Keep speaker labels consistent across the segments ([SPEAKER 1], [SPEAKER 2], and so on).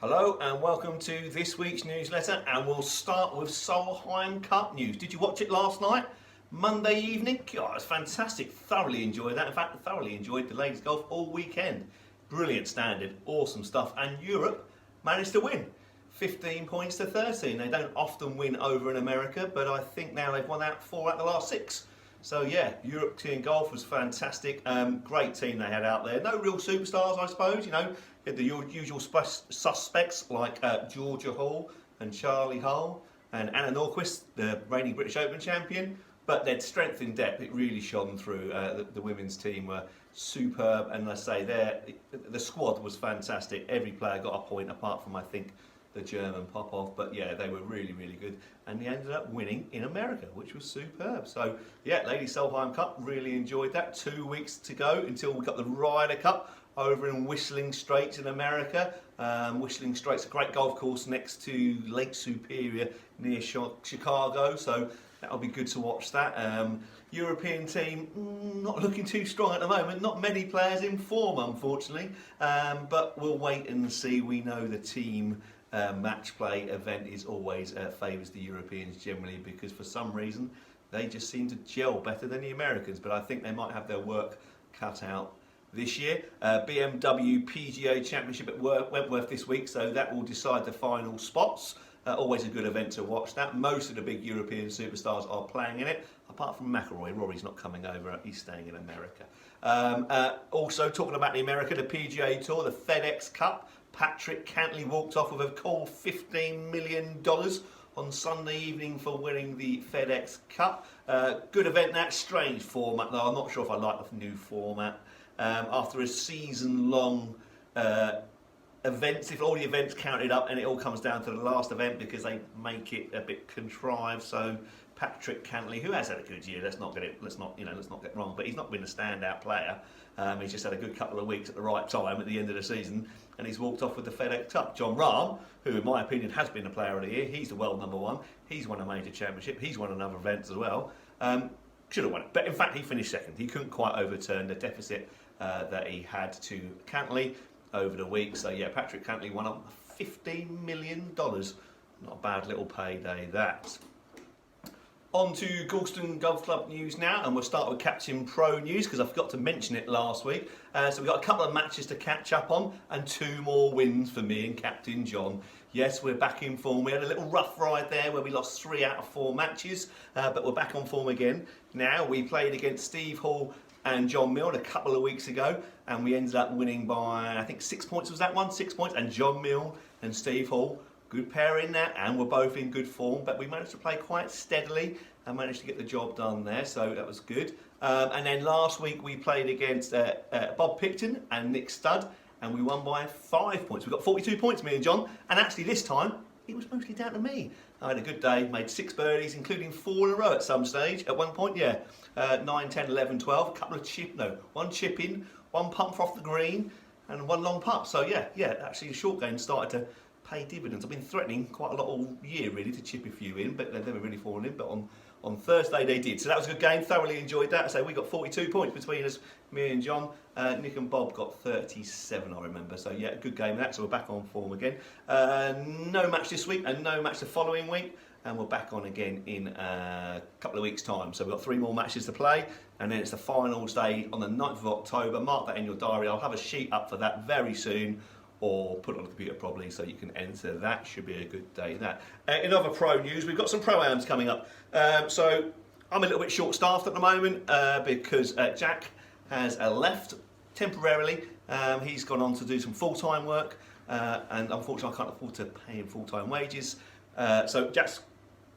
[SPEAKER 1] Hello and welcome to this week's newsletter, and we'll start with Solheim Cup news. Did you watch it last night? Monday evening? God, it was fantastic. Thoroughly enjoyed that. In fact, thoroughly enjoyed the ladies' golf all weekend. Brilliant standard, awesome stuff. And Europe managed to win. 15 points to 13. They don't often win over in America, but I think now they've won out 4 out of the last 6. So yeah, European golf was fantastic. Great team they had out there. No real superstars, I suppose. You know, had the usual suspects like Georgia Hall and Charlie Hull and Anna Norquist, the reigning British Open champion. But their strength in depth, it really shone through. The women's team were superb, and I say the squad was fantastic. Every player got a point, apart from I think the German Popov, but yeah, they were really, really good, and they ended up winning in America, which was superb. So yeah, Ladies Solheim Cup, really enjoyed that. 2 weeks to go until we got the Ryder Cup over in Whistling Straits in America. Whistling Straits, a great golf course next to Lake Superior near Chicago, so that'll be good to watch that. European team not looking too strong at the moment, not many players in form unfortunately, but we'll wait and see. We know the team match play event is always favours the Europeans generally, because for some reason they just seem to gel better than the Americans, but I think they might have their work cut out this year. BMW PGA Championship at Wentworth this week, so that will decide the final spots. Always a good event to watch that. Most of the big European superstars are playing in it, apart from McIlroy. Rory's not coming over, he's staying in America. Also, talking about the America, the PGA Tour, the FedEx Cup, Patrick Cantlay walked off with a cool $15 million on Sunday evening for winning the FedEx Cup. Good event, that strange format though. I'm not sure if I like the new format. After a season-long events, if all the events counted up, and it all comes down to the last event because they make it a bit contrived. So Patrick Cantlay, who has had a good year, let's not get wrong, but he's not been a standout player. He's just had a good couple of weeks at the right time at the end of the season, and he's walked off with the FedEx Cup. John Rahm, who in my opinion has been the player of the year, he's the world number one. He's won a major championship. He's won another event as well. Should have won it, but in fact he finished second. He couldn't quite overturn the deficit that he had to Cantlay over the week. So yeah, Patrick Cantlay won up $15 million. Not a bad little payday that. On to Galston Golf Club news now, and we'll start with Captain Pro news because I forgot to mention it last week. So we've got a couple of matches to catch up on and 2 more wins for me and Captain John. Yes, we're back in form. We had a little rough ride there where we lost 3 out of 4 matches, but we're back on form again. Now, we played against Steve Hall and John Milne a couple of weeks ago, and we ended up winning by, I think 6 points was that one? 6 points, and John Milne and Steve Hall, good pair in that, and we're both in good form, but we managed to play quite steadily and managed to get the job done there, so that was good. And then last week we played against Bob Picton and Nick Studd, and we won by 5 points. We got 42 points, me and John, and actually this time it was mostly down to me. I had a good day, made 6 birdies, including 4 in a row at some stage. At one point, yeah, 9, 10, 11, 12, a couple of one chip in, 1 pump off the green, and 1 long putt. So yeah, actually the short game started to pay dividends. I've been threatening quite a lot all year really to chip a few in, but they've never really fallen in. But on Thursday they did. So that was a good game, thoroughly enjoyed that. So we got 42 points between us, me and John. Nick and Bob got 37, I remember. So yeah, a good game that. So we're back on form again. No match this week and no match the following week. And we're back on again in a couple of weeks' time. So we've got 3 more matches to play, and then it's the finals day on the 9th of October. Mark that in your diary. I'll have a sheet up for that very soon, or put it on the computer probably, so you can enter that. Should be a good day that. In other pro news, we've got some pro-ams coming up. So I'm a little bit short-staffed at the moment because Jack has left temporarily. He's gone on to do some full-time work, and unfortunately I can't afford to pay him full-time wages. So Jack's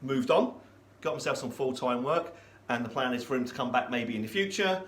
[SPEAKER 1] moved on, got himself some full-time work, and the plan is for him to come back maybe in the future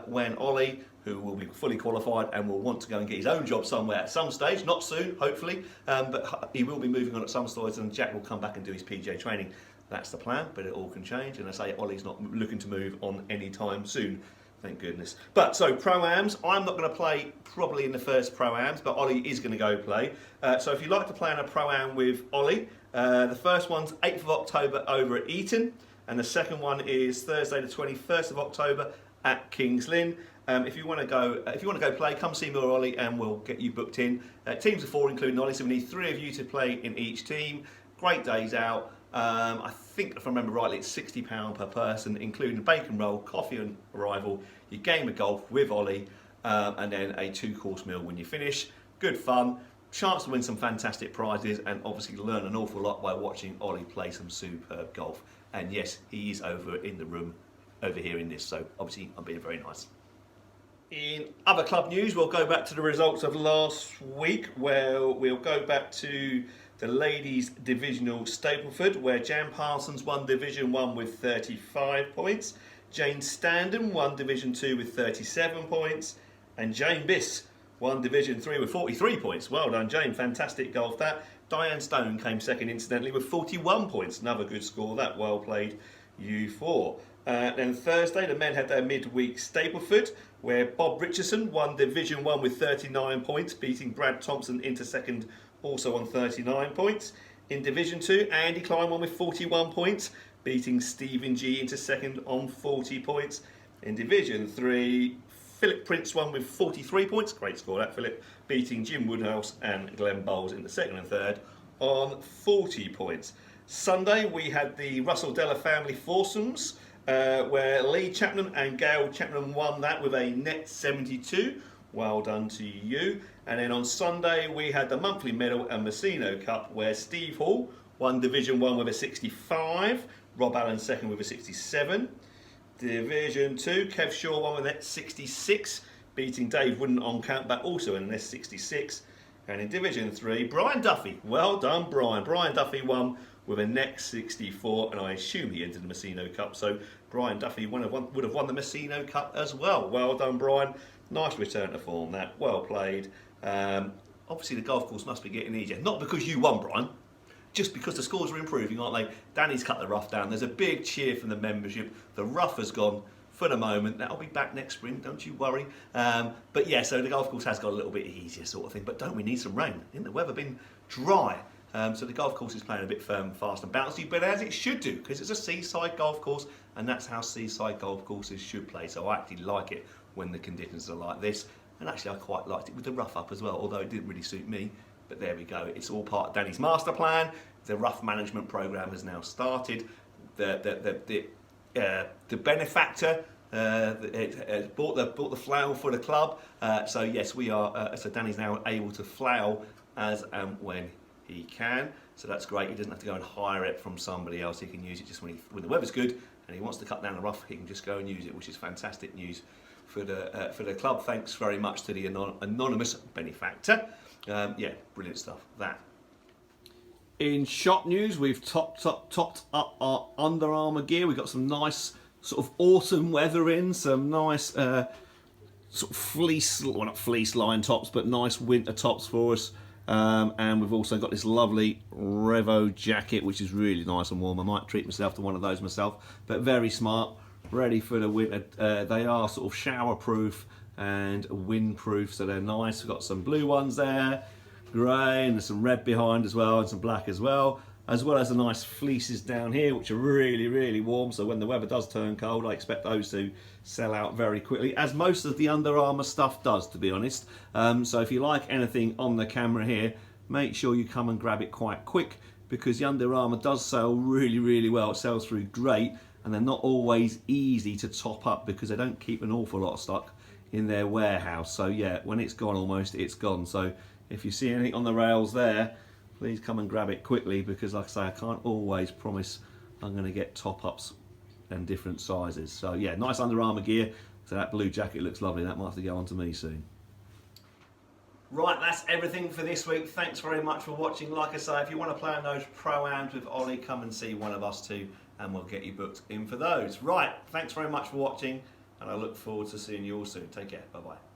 [SPEAKER 1] when Ollie, who will be fully qualified and will want to go and get his own job somewhere at some stage, not soon, hopefully, but he will be moving on at some stage, and Jack will come back and do his PGA training. That's the plan, but it all can change, and I say Ollie's not looking to move on anytime soon. Thank goodness. But so Pro-Ams, I'm not going to play probably in the first Pro-Ams, but Ollie is going to go play. So if you'd like to play in a Pro-Am with Ollie, the first one's 8th of October over at Eton, and the second one is Thursday the 21st of October, at Kings Lynn. If you want to go play, come see me or Ollie, and we'll get you booked in. Teams of 4, including Ollie, so we need 3 of you to play in each team. Great days out. I think, if I remember rightly, it's £60 per person, including a bacon roll, coffee on arrival, your game of golf with Ollie, and then a 2-course meal when you finish. Good fun, chance to win some fantastic prizes, and obviously learn an awful lot by watching Ollie play some superb golf. And yes, he is over in the room over here in this, so obviously I'm being very nice. In other club news, we'll go back to the results of last week, where we'll go back to the ladies' divisional Stapleford, where Jan Parsons won Division 1 with 35 points, Jane Standen won Division 2 with 37 points, and Jane Biss won Division 3 with 43 points. Well done, Jane, fantastic golf that. Diane Stone came second, incidentally, with 41 points. Another good score that, well played, you 4. Then Thursday, the men had their midweek Stapleford, where Bob Richardson won Division 1 with 39 points, beating Brad Thompson into second, also on 39 points. In Division 2, Andy Klein won with 41 points, beating Stephen G into second on 40 points. In Division 3, Philip Prince won with 43 points, great score that, Philip, beating Jim Woodhouse and Glenn Bowles in the second and third on 40 points. Sunday, we had the Russell Della family foursomes, where Lee Chapman and Gail Chapman won that with a net 72. Well done to you. And then on Sunday, we had the monthly medal and Messino Cup, where Steve Hall won Division 1 with a 65, Rob Allen second with a 67. Division 2, Kev Shaw won with a net 66, beating Dave Wooden on countback, also in a net 66. And in Division 3, Brian Duffy, well done Brian. Brian Duffy won with a net 64, and I assume he entered the Messino Cup, so Brian Duffy would have won the Messino Cup as well. Well done, Brian. Nice return to form that. Well played. Obviously, the golf course must be getting easier. Not because you won, Brian, just because the scores are improving, aren't they? Danny's cut the rough down. There's a big cheer from the membership. The rough has gone for the moment. That'll be back next spring, don't you worry. But yeah, so the golf course has got a little bit easier sort of thing. But don't we need some rain? Isn't the weather been dry? So the golf course is playing a bit firm, fast and bouncy, but as it should do, because it's a seaside golf course, and that's how seaside golf courses should play. So I actually like it when the conditions are like this. And actually I quite liked it with the rough up as well, although it didn't really suit me. But there we go, it's all part of Danny's master plan. The rough management program has now started. The benefactor bought the flower for the club. So yes, we are. So Danny's now able to flower as and when he can. So that's great. He doesn't have to go and hire it from somebody else. He can use it just when the weather's good and he wants to cut down the rough. He can just go and use it, which is fantastic news for the club. Thanks very much to the anonymous benefactor. Yeah, brilliant stuff. That. In shop news, we've topped up our Under Armour gear. We've got some nice sort of autumn weather in, some nice sort of fleece, well not fleece line tops, but nice winter tops for us. And we've also got this lovely Revo jacket, which is really nice and warm. I might treat myself to one of those myself, but very smart, ready for the winter. They are sort of shower proof and wind proof, so they're nice. We've got some blue ones there, grey, and there's some red behind as well, and some black as well as the nice fleeces down here, which are really, really warm. So when the weather does turn cold, I expect those to sell out very quickly, as most of the Under Armour stuff does, to be honest. So if you like anything on the camera here, make sure you come and grab it quite quick, because the Under Armour does sell really, really well. It sells through great, and they're not always easy to top up because they don't keep an awful lot of stock in their warehouse. So yeah, when it's gone almost, it's gone. So if you see anything on the rails there, please come and grab it quickly, because like I say, I can't always promise I'm going to get top-ups and different sizes. So yeah, nice Under Armour gear. So that blue jacket looks lovely. That might have to go on to me soon. Right, that's everything for this week. Thanks very much for watching. Like I say, if you want to play on those Pro-Ams with Ollie, come and see one of us too, and we'll get you booked in for those. Right, thanks very much for watching, and I look forward to seeing you all soon. Take care. Bye-bye.